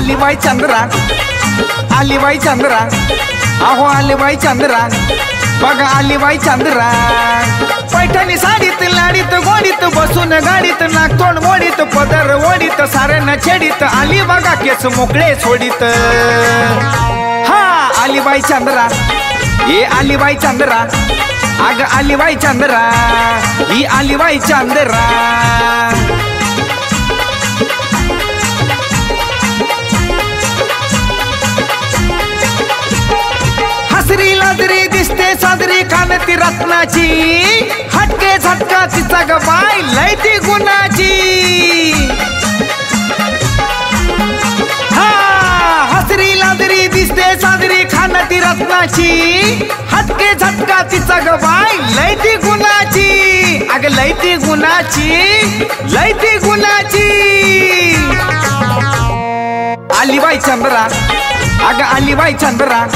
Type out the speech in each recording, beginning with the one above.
आली बाई चंद्रा, आली बाई चंद्रा, अहो आली बाई चंद्रा, बघा आली बाई चंद्रा। पैठणी साडीत लाडीत गोडीत बसून गाडीत नागतोंड मोडीत पदर ओडीत साऱ्यांना छेडीत आली बघा केस मोकळे सोडीत। हा आली बाई चंद्रा, ये आली बाई चंद्रा, अग आली बाई चंद्रा, ही आली बाई चंद्रा। हसरी लाजरी दिसते साजरी कानती रत्नाची, हटके झटका तिचा ग बाई लय ती गुणाची। हा हसरी लाजरी दिसते साजरी खानती रत्नाची, हटके झटका तिचा ग बाई लय ती गुणाची। अग लय ती गुणाची, लय ती गुणाची। आली बाई चंद्रा, अग आली बाई चंद्रा,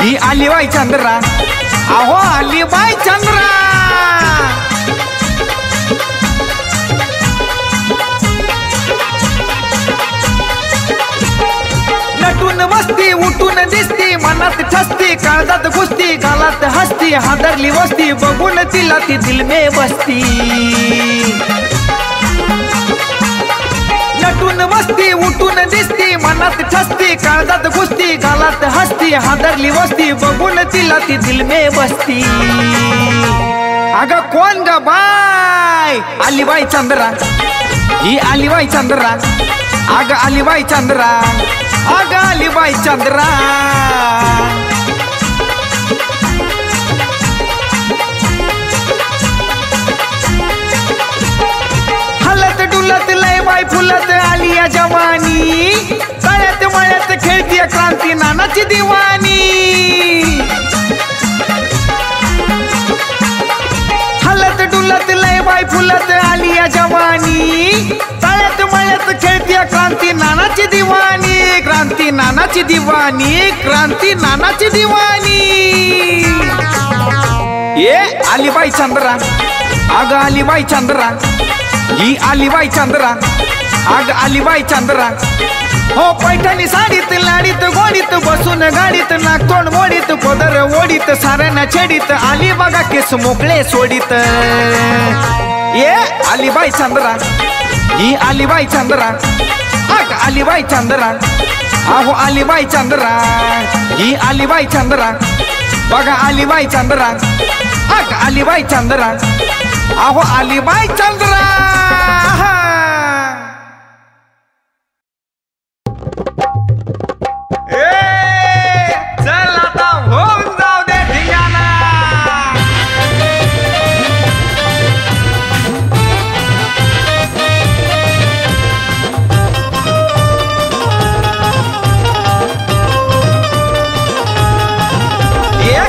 ही आली बाई चंद्रा, अहो आली बाई चंद्रा। नटून बसती उठून दिसती मनात ठसती काळजात घुसती गालात हसती हादरली वस्ती बघून तिला ती दिल में बसती। नटून बसती उठून दिसती मनात ठसती काळजात घुसती गालात हसती हादरली वस्ती बघून तिला ती दिल में बसती। अग कोण ग बाय आली बाई चंद्रा, ही आली बाई चंद्रा, अग आली बाई चंद्रा, अग आली बाई चंद्रा। हलत डुलत लय बाई फुलत आली या जवानी, तळ्यात मळ्यात खेळती क्रांती नानाची दिवाणी। हलत डुलत लय बाई फुलत आली या जवानी, तळ्यात मळ्यात खेळती क्रांती नानाची दिवाणी, क्रांती नानाची दिवाणी, क्रांती नानाची दिवाणी। ये आली बाई चंद्रा, अग आली बाई चंद्रा, ही आली बाई चंद्रा, अग आली बाई चंद्रा। हो पैठणी साडीत लाडीत गोडीत बसून गाडीत नागतोंड मोडीत पदर ओडीत साऱ्यांना छेडीत आली बघा केस मोकळे सोडीत। ये आली बाई चंद्रा, ही आली बाई चंद्रा, अग आली बाई चंद्रा, अहो आली बाई चंद्रा, ही आली बाई चंद्रा, बघा आली बाई चंद्रा, अग आली बाई चंद्रा, अहो आली बाई चंद्रा। चल आता होऊन जाऊ दे धिंगाणा।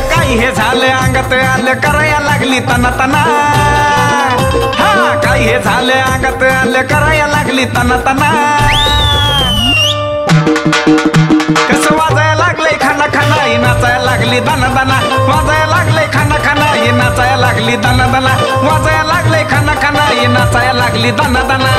काही हे झालं अंगात आलं करायला लागली तना तना। हा काही हे झालं अंगात आलं करायला लागली तना तना। कसं वाजायला लागलंय खाना खाना ही नाचायला लागली दाना दाना, वाजायला लागलंय खाना खाना ही नाचायला लागली दाना दाना, वाजायला लागलंय खाना खाना ही नाचायला लागली दाना दाना।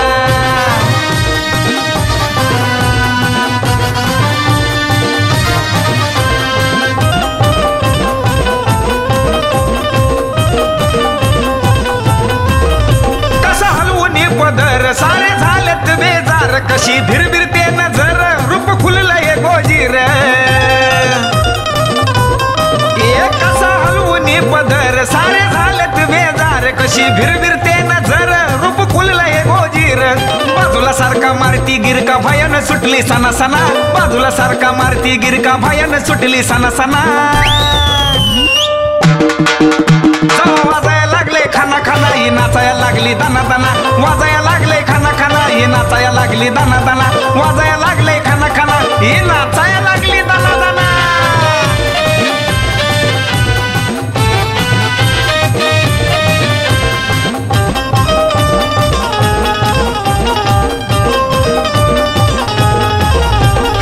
पदर सारे झालेत बेजार कशी भिरभिरते नजर रूप खुललंय गोजीर। कसा हलवून पदर सारे झालेत बेजार कशी भिरभिरते नजर रूप खुललंय गोजीर। बाजूला सारखा मारती गिरका भयान सुटली सना सना, बाजूला सारखा मारती गिरका भयान सुटली सना सना। वाजायला लागले खाना खाना ही नाचायला लागली दाना दाना, वाजायला लागले खाना खाना ही नाचायला लागली दाना दाना, वाजायला लागले खाना खाना ही नाचायला लागली दाना दाना।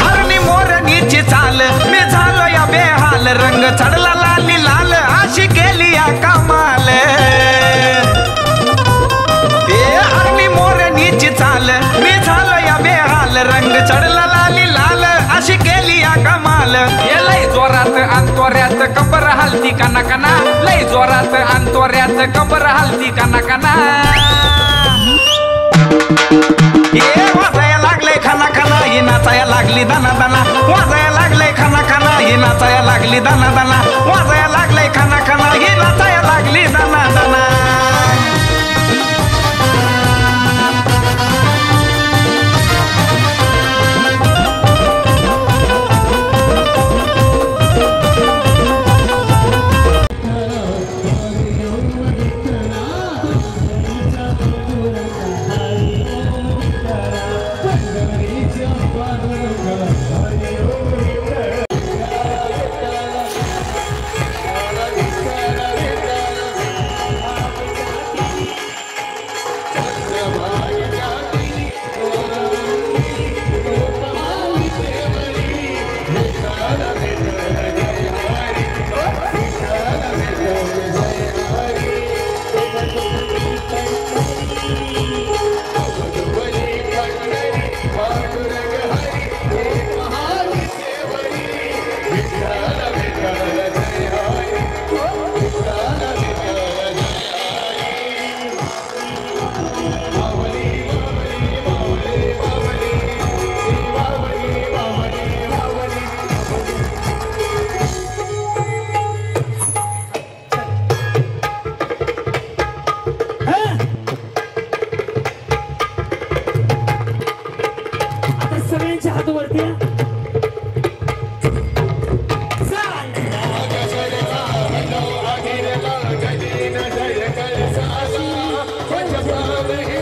हरणी मोरणीची चाल मी झालो या बेहाल, रंग चढला लाली लाल अशी केली या कमाल। हरणी मोरणीची चाल मी झालो या बेहाल, रंग चढला लाली लाल कंबर हलती काना काना लय जोरात अंतोऱ्यात कंबर हलती काना काना ये वाजाया लागले खाना खाना ही नाचाया लागली दाना दाना वाजाया लागले खाना खाना ही नाचाया लागली दाना दाना वाजाया लागले खाना खाना ही नाचाया लागली दाना दाना जय